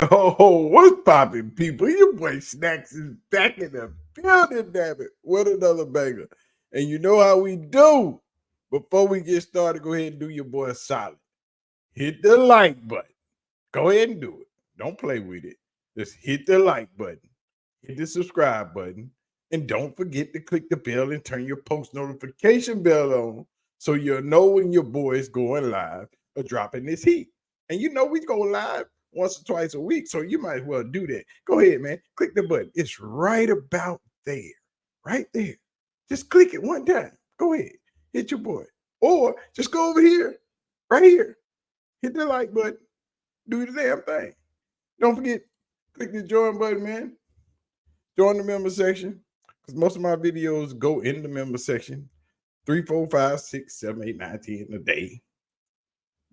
Oh, what's popping, people? Your boy Snacks is back in the building, damn it. What another banger. And you know how we do. Before we get started, go ahead and do your boy a solid. Hit the like button. Go ahead and do it. Don't play with it. Just hit the like button, hit the subscribe button, and don't forget to click the bell and turn your post notification bell on so you'll know when your boy is going live or dropping this heat. And you know we go live once or twice a week, so you might as well do that. Go ahead, man. Click the button. It's right about there. Right there. Just click it one time. Go ahead. Hit your boy. Or just go over here, right here. Hit the like button. Do the damn thing. Don't forget, click the join button, man. Join the member section. Because most of my videos go in the member section 3, 4, 5, 6, 7, 8, 9, 10 a day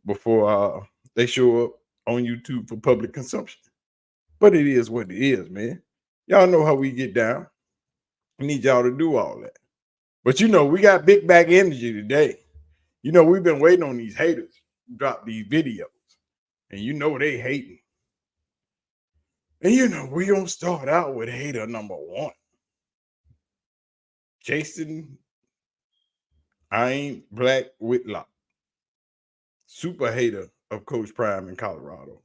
before they show up on YouTube for public consumption. But it is what it is, man. Y'all know how we get down. We need y'all to do all that. But you know, we got big back energy today. You know, we've been waiting on these haters to drop these videos. And you know they hating. And you know, we gonna start out with hater number one. Jason, I ain't black Whitlock. Super hater of Coach Prime in Colorado.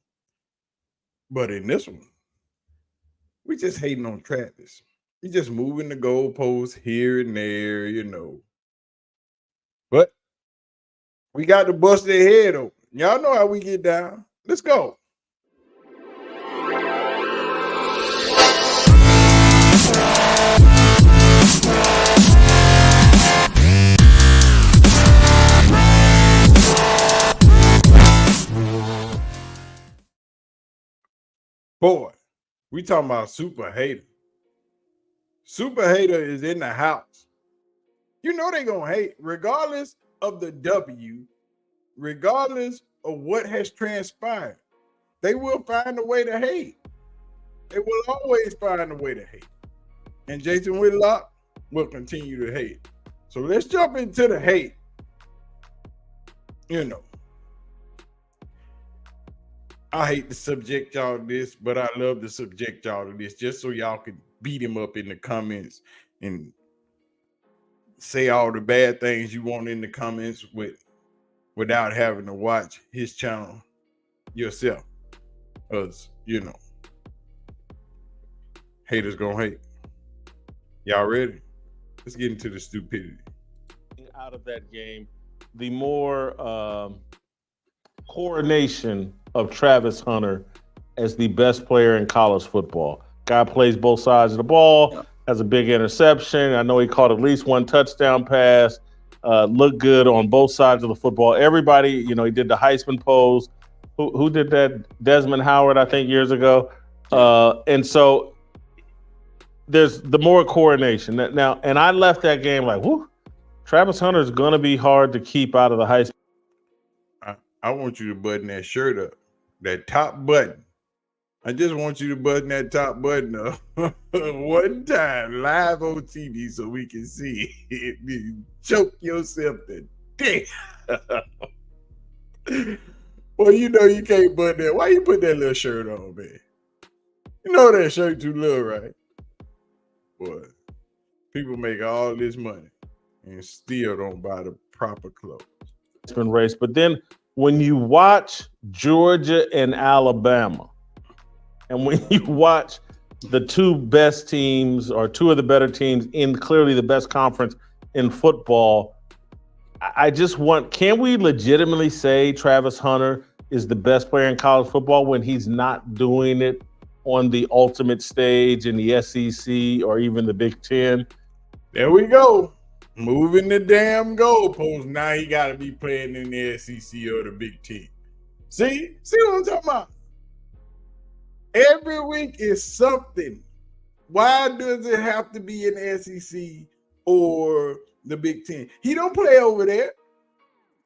But in this one, we just hating on Travis. We just moving the goalposts here and there, you know. But we got to bust their head open. Y'all know how we get down. Let's go. Boy, we talking about super hater. Super hater is in the house. You know they gonna hate regardless of the W, regardless of what has transpired. They will find a way to hate. They will always find a way to hate. And Jason Whitlock will continue to hate. So let's jump into the hate. You know, I hate to subject y'all to this, but I love to subject y'all to this just so y'all can beat him up in the comments and say all the bad things you want in the comments without having to watch his channel yourself. Because, you know, haters gonna hate. Y'all ready? Let's get into the stupidity. Out of that game, the more coronation of Travis Hunter as the best player in college football. Guy plays both sides of the ball, has a big interception. I know he caught at least one touchdown pass, looked good on both sides of the football. Everybody, you know, he did the Heisman pose. Who did that? Desmond Howard, I think, years ago. And so there's the more coronation. Now, and I left that game like, whoo, Travis Hunter is going to be hard to keep out of the Heisman. I want you to button that shirt up, that top button. I just want you to button that top button up one time live on TV so we can see it. You choke yourself to death. Well, you know you can't button that. Why you put that little shirt on, man? You know that shirt too little, right? Boy, people make all this money and still don't buy the proper clothes. It's been race, but then when you watch Georgia and Alabama, and when you watch the two best teams or two of the better teams in clearly the best conference in football, I just want, can we legitimately say Travis Hunter is the best player in college football when he's not doing it on the ultimate stage in the SEC or even the Big Ten? There we go. Moving the damn goalpost. Now he got to be playing in the SEC or the Big Ten. See what I'm talking about? Every week is something. Why does it have to be in the SEC or the Big Ten? He don't play over there.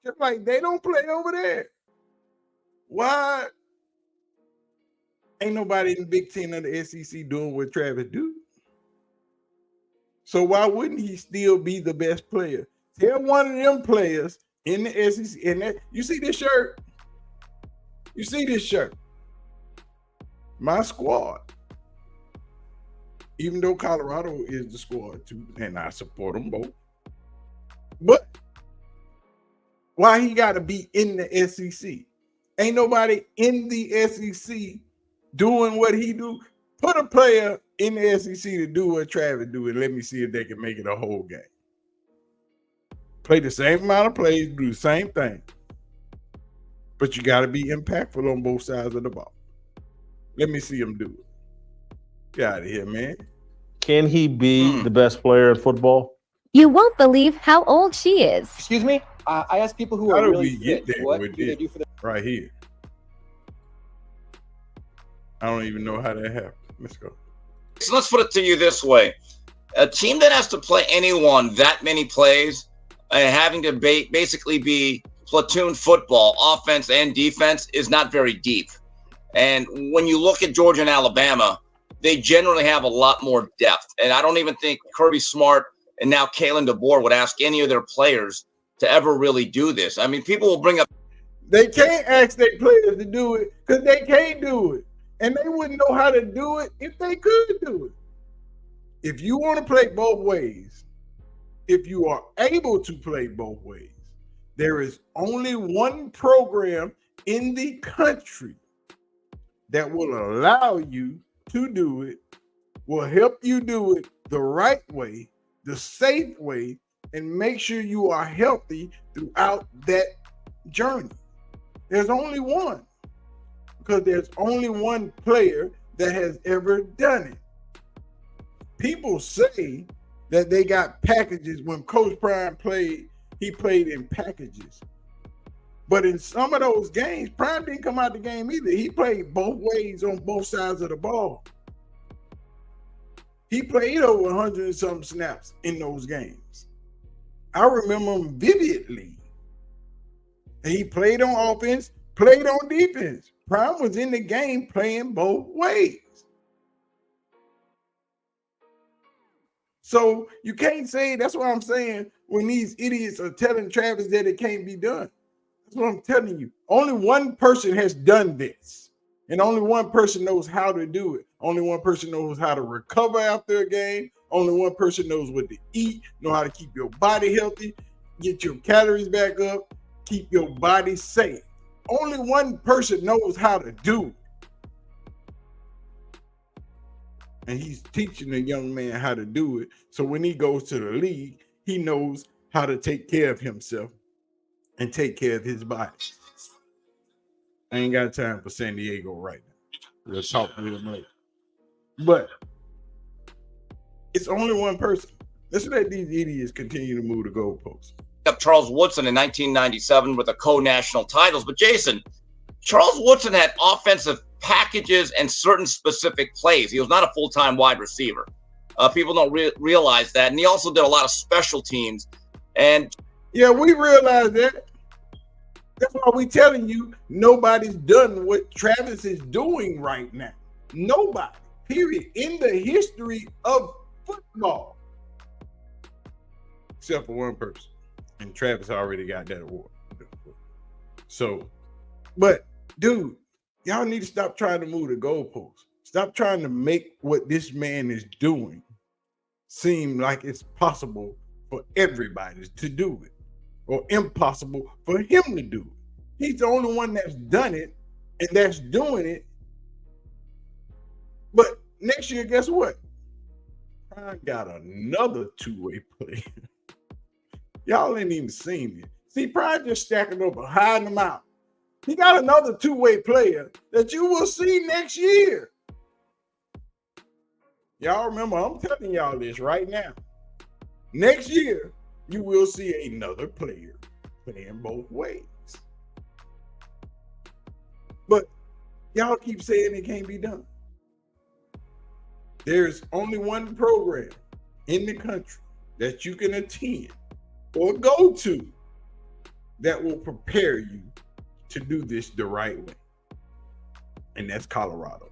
Just like they don't play over there. Why ain't nobody in the Big Ten or the SEC doing what Travis do? So why wouldn't he still be the best player? Tell one of them players in the SEC, and that, you see this shirt? You see this shirt? my squad. Even though Colorado is the squad too, and I support them both. But why he got to be in the SEC? Ain't nobody in the SEC doing what he do. Put a player in the SEC to do what Travis do, and let me see if they can make it a whole game. Play the same amount of plays, do the same thing. But you got to be impactful on both sides of the ball. Let me see him do it. Get out of here, man. Can he be the best player in football? You won't believe how old she is. Excuse me? I ask people who How are do really we get fit, there what with do they this? do for the Right here. I don't even know how that happened. Let's go. So let's put it to you this way. A team that has to play anyone that many plays and having to basically be platoon football, offense and defense, is not very deep. And when you look at Georgia and Alabama, they generally have a lot more depth. And I don't even think Kirby Smart and now Kalen DeBoer would ask any of their players to ever really do this. I mean, people will bring up. They can't ask their players to do it because they can't do it. And they wouldn't know how to do it if they could do it. If you want to play both ways, if you are able to play both ways, there is only one program in the country that will allow you to do it, will help you do it the right way, the safe way, and make sure you are healthy throughout that journey. There's only one, because there's only one player that has ever done it. People say that they got packages. When Coach Prime played, he played in packages. But in some of those games, Prime didn't come out the game either. He played both ways on both sides of the ball. He played over 100 and something snaps in those games. I remember him vividly. And he played on offense, played on defense. Prime was in the game playing both ways. So you can't say, that's what I'm saying, when these idiots are telling Travis that it can't be done. That's what I'm telling you. Only one person has done this. And only one person knows how to do it. Only one person knows how to recover after a game. Only one person knows what to eat, know how to keep your body healthy, get your calories back up, keep your body safe. Only one person knows how to do it. And he's teaching the young man how to do it. So when he goes to the league, he knows how to take care of himself and take care of his body. I ain't got time for San Diego right now. We'll talk with him later. But it's only one person. Let's let these idiots continue to move the goalposts. Up Charles Woodson in 1997 with the co-national titles. But Jason, Charles Woodson had offensive packages and certain specific plays. He was not a full-time wide receiver. People don't realize that. And he also did a lot of special teams. And yeah, we realize that. That's why we telling you nobody's done what Travis is doing right now. Nobody, period, in the history of football. Except for one person. And Travis already got that award. So, but dude, y'all need to stop trying to move the goalposts. Stop trying to make what this man is doing seem like it's possible for everybody to do it, or impossible for him to do it. He's the only one that's done it and that's doing it. But next year, guess what? Prime got another two-way player. Y'all ain't even seen it. See, Prime just stacking up and hiding them out. He got another two-way player that you will see next year. Y'all remember, I'm telling y'all this right now. Next year, you will see another player playing both ways. But y'all keep saying it can't be done. There's only one program in the country that you can attend or go to that will prepare you to do this the right way. And that's Colorado.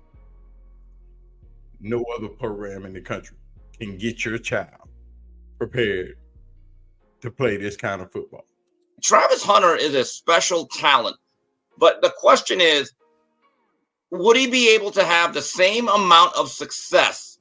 No other program in the country can get your child prepared to play this kind of football. Travis Hunter is a special talent. But the question is, would he be able to have the same amount of success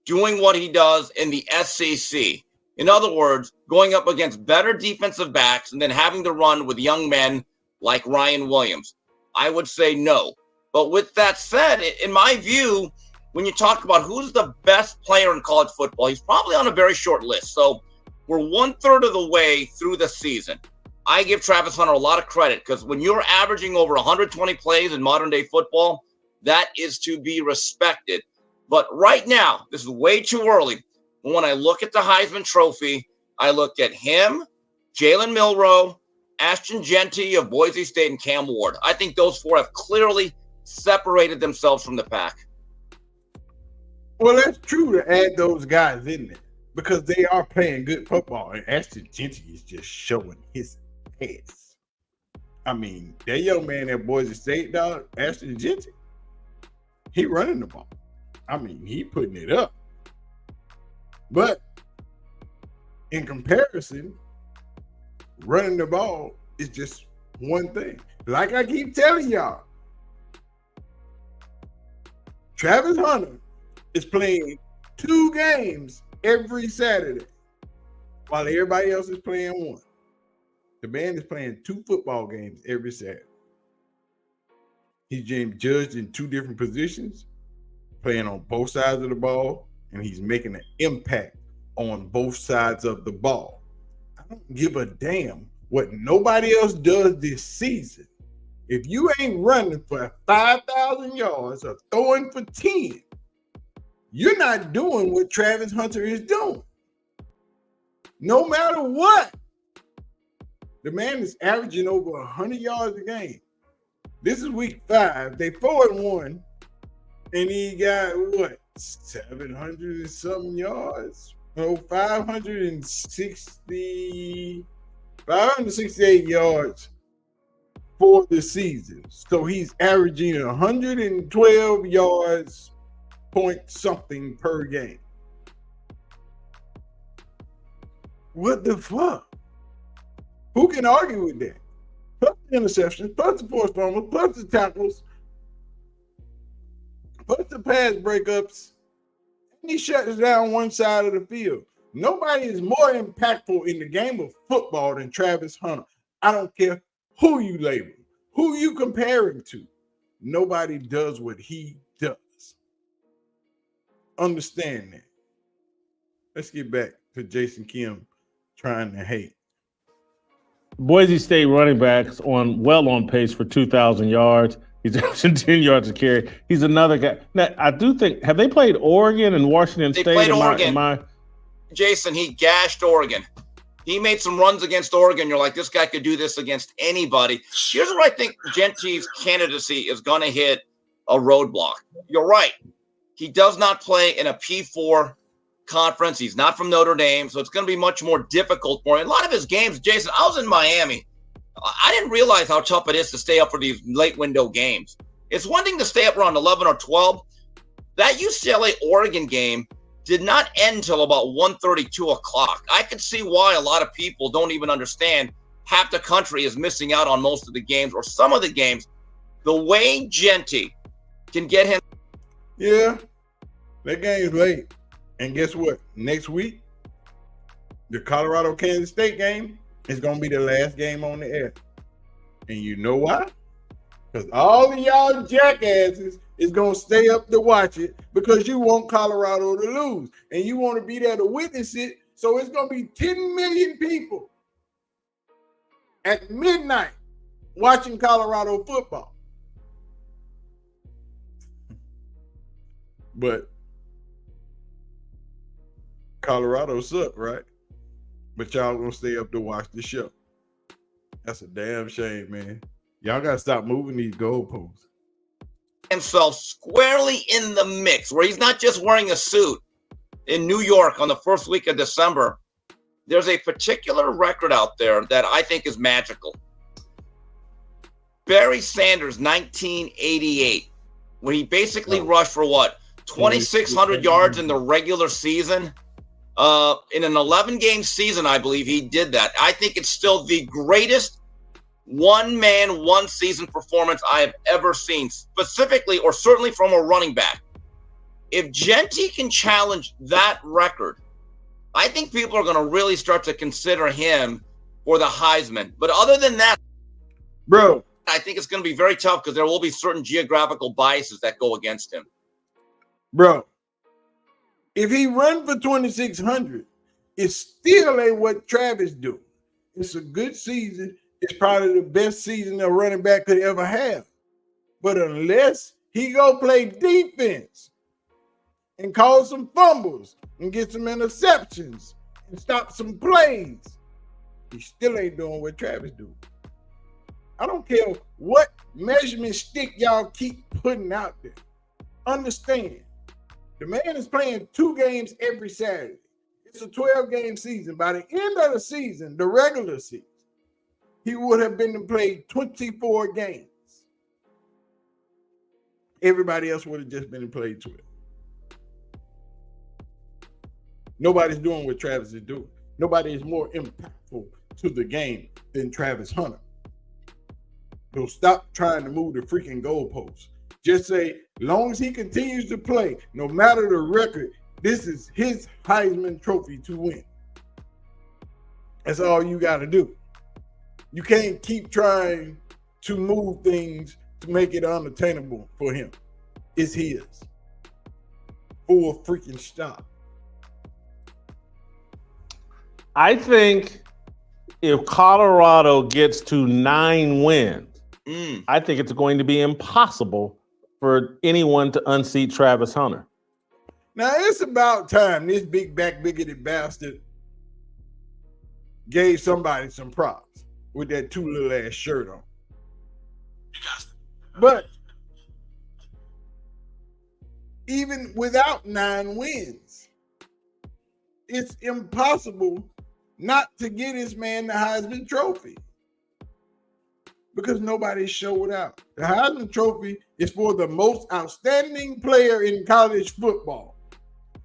doing what he does in the SEC? In other words, going up against better defensive backs and then having to run with young men like Ryan Williams? I would say no. But with that said, in my view, when you talk about who's the best player in college football, he's probably on a very short list. So we're 1/3 of the way through the season. I give Travis Hunter a lot of credit because when you're averaging over 120 plays in modern day football, that is to be respected. But right now, this is way too early. When I look at the Heisman Trophy, I look at him, Jalen Milroe, Ashton Genty of Boise State, and Cam Ward. I think those four have clearly separated themselves from the pack. Well, that's true to add those guys in there because they are playing good football. And Ashton Genty is just showing his ass. I mean, that young man at Boise State, dog, Ashton Genty, he running the ball. I mean, he putting it up. But in comparison, running the ball is just one thing. Like I keep telling y'all, Travis Hunter is playing 2 games every Saturday while everybody else is playing 1. The man is playing 2 football games every Saturday. He's being judged in 2 different positions, playing on both sides of the ball, and he's making an impact on both sides of the ball. I don't give a damn what nobody else does this season. If you ain't running for 5,000 yards or throwing for 10, you're not doing what Travis Hunter is doing. No matter what. The man is averaging over 100 yards a game. This is week 5. They 4-1, and he got what? 700 and something yards. No, 568 yards for the season. So he's averaging 112 yards, point something per game. What the fuck? Who can argue with that? Plus the interceptions, plus the forced fumbles, plus the tackles, plus the pass breakups. He shuts down one side of the field. Nobody is more impactful in the game of football than Travis Hunter. I don't care who you label, who you compare him to. Nobody does what he does. Understand that. Let's get back to Jason Kim trying to hate. Boise State running backs on pace for 2,000 yards. He's averaging 10 yards a carry. He's another guy. Now, I do think, have they played Oregon and Washington State? They played Oregon. Jason, he gashed Oregon. He made some runs against Oregon. You're like, this guy could do this against anybody. Here's where I think Genty's candidacy is going to hit a roadblock. You're right. He does not play in a P4 conference. He's not from Notre Dame, so it's going to be much more difficult for him. A lot of his games, Jason, I was in Miami. I didn't realize how tough it is to stay up for these late window games. It's one thing to stay up around 11 or 12. That UCLA-Oregon game did not end until about 1:30, 2 o'clock. I could see why a lot of people don't even understand half the country is missing out on most of the games or some of the games. The way Genty can get him. Yeah, that game's late. And guess what? Next week, the Colorado-Kansas State game is going to be the last game on the air. And you know why? Because all of y'all jackasses is going to stay up to watch it because you want Colorado to lose. And you want to be there to witness it. So it's going to be 10 million people at midnight watching Colorado football. But Colorado suck, right? But y'all gonna stay up to watch the show. That's a damn shame, man. Y'all gotta stop moving these goalposts. Himself squarely in the mix, where he's not just wearing a suit in New York on the first week of December. There's a particular record out there that I think is magical. Barry Sanders, 1988, when he basically rushed for what? 2,600 yards in the regular season. In an 11-game season, I believe he did that. I think it's still the greatest one-man, one-season performance I have ever seen, specifically or certainly from a running back. If Genty can challenge that record, I think people are going to really start to consider him for the Heisman. But other than that, bro, I think it's going to be very tough because there will be certain geographical biases that go against him. Bro, if he run for 2,600, it still ain't what Travis do. It's a good season. It's probably the best season a running back could ever have. But unless he go play defense and cause some fumbles and get some interceptions and stop some plays, he still ain't doing what Travis do. I don't care what measurement stick y'all keep putting out there. Understand, the man is playing 2 games every Saturday. It's a 12-game season. By the end of the season, the regular season, he would have been to play 24 games. Everybody else would have just been to play 12. Nobody's doing what Travis is doing. Nobody is more impactful to the game than Travis Hunter. So stop trying to move the freaking goalposts. Just say, long as he continues to play, no matter the record, this is his Heisman Trophy to win. That's all you got to do. You can't keep trying to move things to make it unattainable for him. It's his. Full freaking stop. I think if Colorado gets to 9 wins, I think it's going to be impossible for anyone to unseat Travis Hunter. Now, it's about time this big back bigoted bastard gave somebody some props with that 2 little ass shirt on. But even without 9 wins, it's impossible not to get this man the Heisman Trophy because nobody showed out. The Heisman Trophy is for the most outstanding player in college football,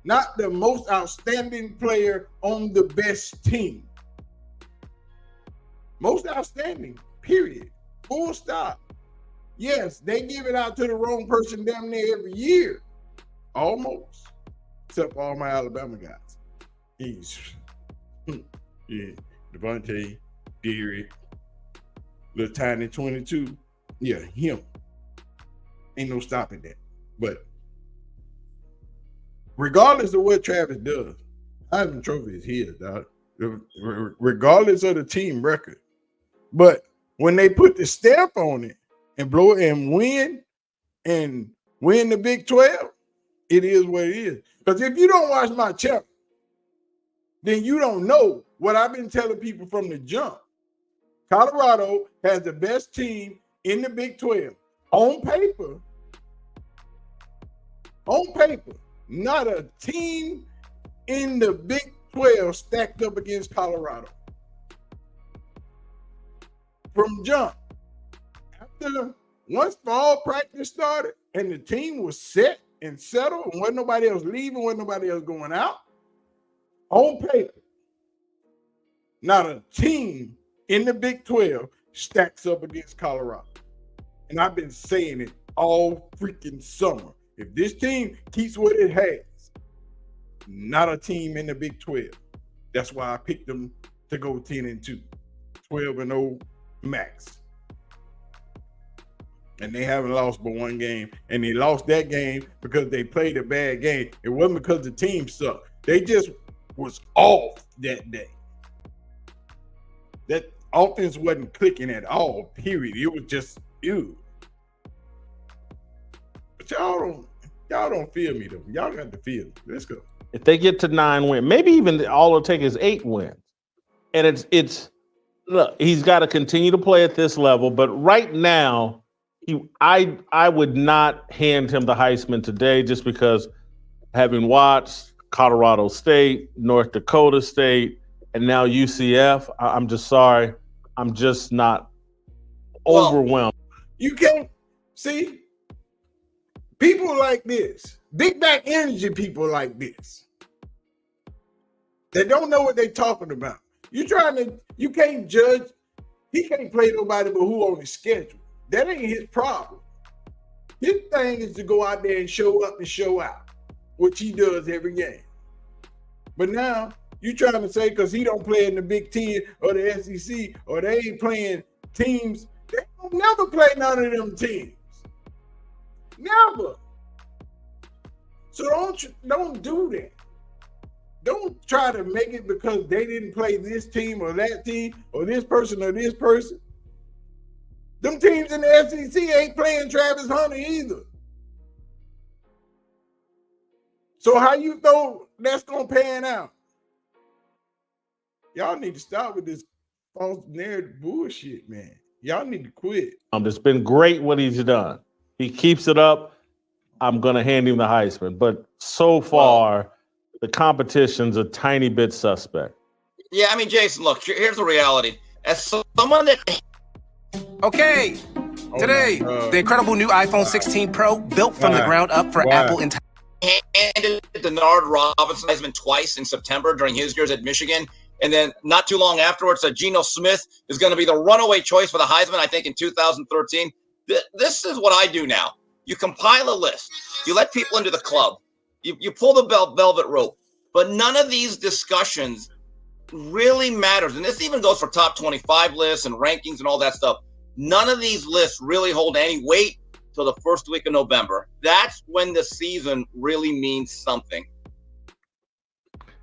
not the most outstanding player on the best team. Most outstanding, period. Full stop. Yes, they give it out to the wrong person damn near every year. Almost. Except for all my Alabama guys. He's, yeah, Devontae, Derrick, little tiny 22. Yeah, him. Ain't no stopping that. But regardless of what Travis does, Heisman Trophy is his, dog. Regardless of the team record. But when they put the stamp on it and blow it and win the Big 12, it is what it is. Because if you don't watch my channel, then you don't know what I've been telling people from the jump. Colorado has the best team in the Big 12. On paper, not a team in the Big 12 stacked up against Colorado. From jump. Once fall practice started and the team was set and settled and wasn't nobody else leaving, wasn't nobody else going out, on paper, not a team in the Big 12 stacks up against Colorado. And I've been saying it all freaking summer. If this team keeps what it has, not a team in the Big 12. That's why I picked them to go 10-2, 12-0 max. And they haven't lost but 1 game. And they lost that game because they played a bad game. It wasn't because the team sucked. They just was off that day. That offense wasn't clicking at all, period. It was just ew. But y'all don't feel me though. Y'all got to feel me. Let's go. If they get to 9 wins, maybe even all it'll take is 8 wins. And it's look, he's got to continue to play at this level. But right now, I would not hand him the Heisman today just because having watched Colorado State, North Dakota State, and now UCF, I'm just sorry. I'm just not overwhelmed. You can't see people like this, big back energy people like this. They don't know what they're talking about. You can't judge He can't play nobody but who on his schedule. That ain't his problem. His thing is to go out there and show up and show out, which he does every game. But now you trying to say because he don't play in the Big Ten or the SEC or they ain't playing teams, they don't never play none of them teams. Never. So don't do that. Don't try to make it because they didn't play this team or that team or this person or this person. Them teams in the SEC ain't playing Travis Hunter either. So how you know that's going to pan out? Y'all need to stop with this false narrative bullshit, man. Y'all need to quit. It's been great what he's done. He keeps it up. I'm going to hand him the Heisman. But so far, the competition's a tiny bit suspect. Yeah, I mean, Jason, look, here's the reality. As someone that... Okay, today, the incredible new iPhone 16 Pro built from the ground up for Apple and handed Denard Robinson Heisman twice in September during his years at Michigan. And then not too long afterwards, Geno Smith is going to be the runaway choice for the Heisman, I think, in 2013. This is what I do now. You compile a list. You let people into the club. You pull the velvet rope. But none of these discussions really matters. And this even goes for top 25 lists and rankings and all that stuff. None of these lists really hold any weight till the first week of November. That's when the season really means something.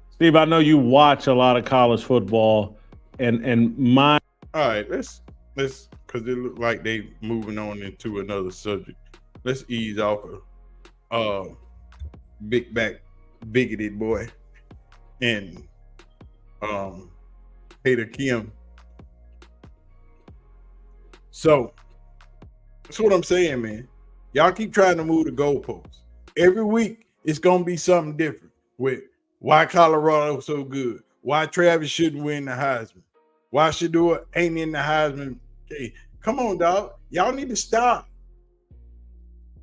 Steve, I know you watch a lot of college football, and my... All right, let's because it look like they moving on into another subject. Let's ease off of big back bigoted boy and Hater Kim. So that's what I'm saying, man. Y'all keep trying to move the goalposts. Every week it's gonna be something different with why Colorado so good, why Travis shouldn't win the Heisman, why Shador ain't in the Heisman. Okay, come on, dog. Y'all need to stop.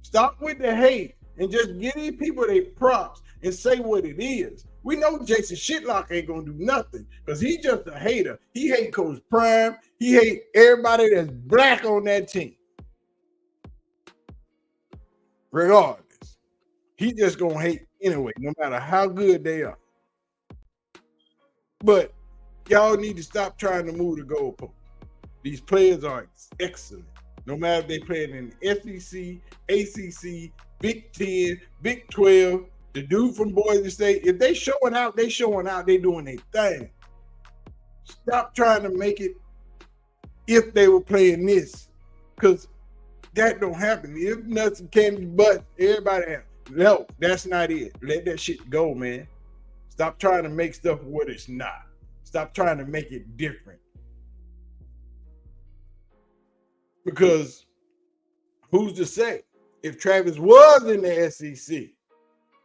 Stop with the hate and just give these people their props and say what it is. We know Jason Whitlock ain't gonna do nothing because he's just a hater. He hate Coach Prime. He hate everybody that's black on that team. Regardless, he just gonna hate anyway, no matter how good they are. But y'all need to stop trying to move the goalpost. These players are excellent. No matter if they playing in the SEC, ACC, Big 10, Big 12, the dude from Boise State, if they showing out, they showing out, they doing their thing. Stop trying to make it if they were playing this, because that don't happen. If nothing can but everybody has. No, that's not it. Let that shit go, man. Stop trying to make stuff what it's not. Stop trying to make it different. Because who's to say if Travis was in the SEC,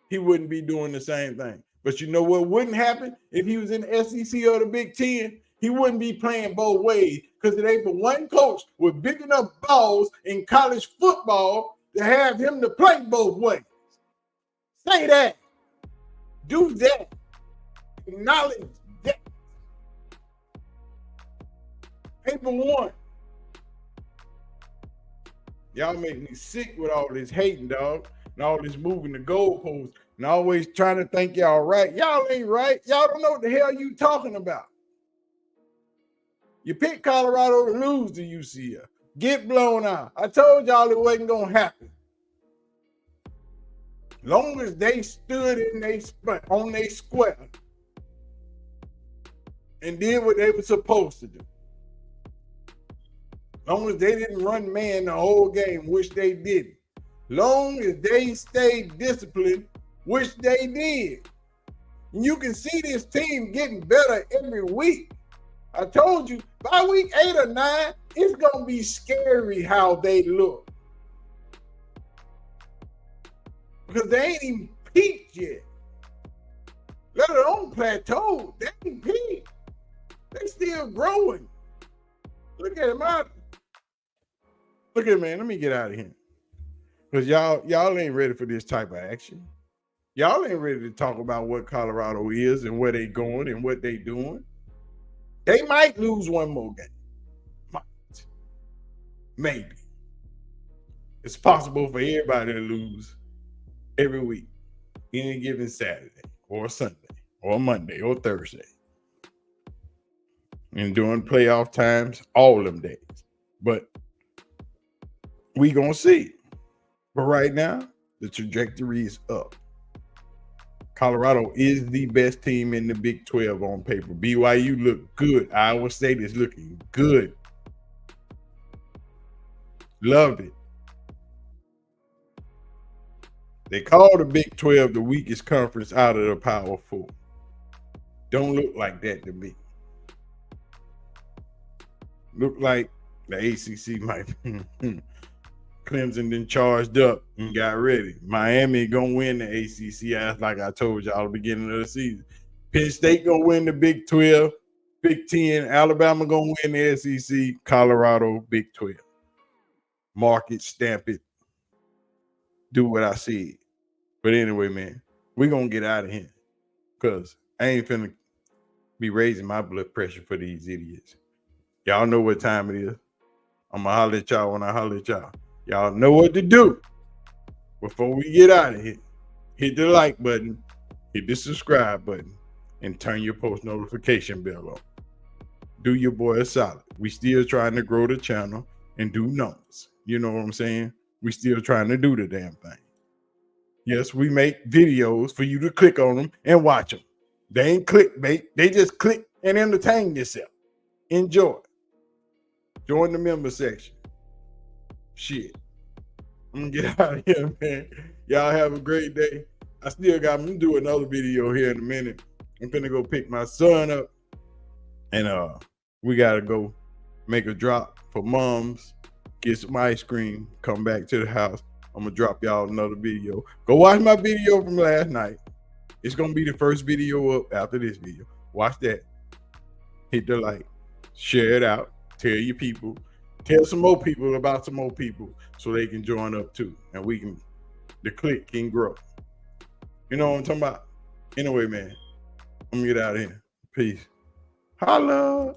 he wouldn't be doing the same thing. But you know what wouldn't happen if he was in the SEC or the Big Ten? He wouldn't be playing both ways because it ain't but one coach with big enough balls in college football to have him to play both ways. Say that. Do that. Acknowledge that. Paper one. Y'all make me sick with all this hating, dog, and all this moving the goalposts, and always trying to think y'all right. Y'all ain't right. Y'all don't know what the hell you talking about. You picked Colorado to lose to UCF. Get blown out. I told y'all it wasn't going to happen. Long as they stood in on their square and did what they were supposed to do. Long as they didn't run man the whole game, which they didn't. Long as they stayed disciplined, which they did. And you can see this team getting better every week. I told you, by week 8 or 9, it's going to be scary how they look. Because they ain't even peaked yet. Let alone plateau. They ain't peaked. They still growing. Look at him out. Look at him, man. Let me get out of here. Because y'all ain't ready for this type of action. Y'all ain't ready to talk about what Colorado is and where they going and what they doing. They might lose one more game. Maybe. It's possible for everybody to lose every week, any given Saturday or Sunday or Monday or Thursday. And during playoff times, all them days. But we gonna see. But right now, the trajectory is up. Colorado is the best team in the Big 12 on paper. BYU look good. Iowa State is looking good. Loved it. They call the Big 12 the weakest conference out of the Power Four. Don't look like that to me. Look like the ACC might be. Clemson then charged up and got ready. Miami gonna win the ACC, like I told y'all at the beginning of the season. Penn State gonna win the Big 12, Big 10. Alabama gonna win the SEC. Colorado, Big 12. Mark it, stamp it, do what I said. But anyway, man, we're gonna get out of here because I ain't finna be raising my blood pressure for these idiots. Y'all know what time it is. I'm gonna holler at y'all when I holler at y'all. Y'all know what to do before we get out of here. Hit the like button, hit the subscribe button, and turn your post notification bell on. Do your boy a solid. We still trying to grow the channel and do numbers. You know what I'm saying? We still trying to do the damn thing. Yes, we make videos for you to click on them and watch them. They ain't clickbait. They just click and entertain yourself. Enjoy. Join the member section. Shit. I'm gonna get out of here, man. Y'all have a great day. I'm gonna do another video here in a minute. I'm gonna go pick my son up. And we gotta go make a drop for moms, get some ice cream, come back to the house. I'm gonna drop y'all another video. Go watch my video from last night. It's gonna be the first video up after this video. Watch that. Hit the like, share it out, tell your people, tell some more people about some more people so they can join up too. And the click can grow. You know what I'm talking about? Anyway, man, I'm gonna get out of here. Peace. Holla.